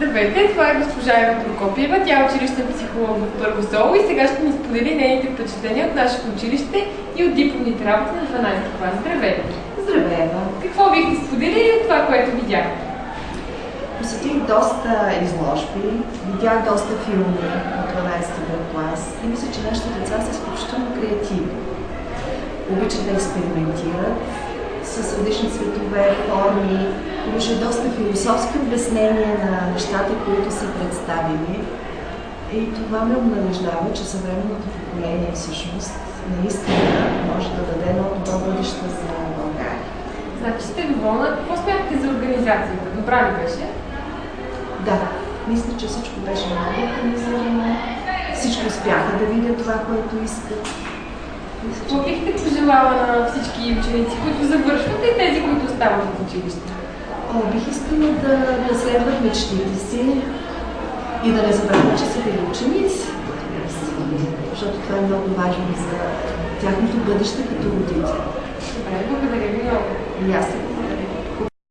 Здравейте, това е госпожа Ева Прокопиева. Тя е училищен психолог в Първо ЗОО и сега ще ни сподели нейните впечатления от нашето училище и от дипломните работи на 12 клас. Здравейте! Здравей, Ева! Какво бихте споделили от това, което видях? Посетих доста изложби, видях доста филми от 12 клас и мисля, че нашите деца са изключително креативни. Обичат да експериментират с различни цветове, форми, обичат доста философски обяснения на нещата, които са представени. И това ме обнадеждава, че съвременното поколение всъщност наистина може да даде едно добро бъдеще за България. Значи сте доволна. Какво смятате за организацията? Добра ли беше? Да, мисля, че всичко беше много организирано. Всички успяха да видят това, което искат. Какво бихте пожелала на всички ученици, които завършват и тези, които остават в училище? Бих искала да следват мечтите си и да не забравят, че са били ученици. Защото това е много важно за тяхното бъдеще като родители. Добре, благодаря ви много. И аз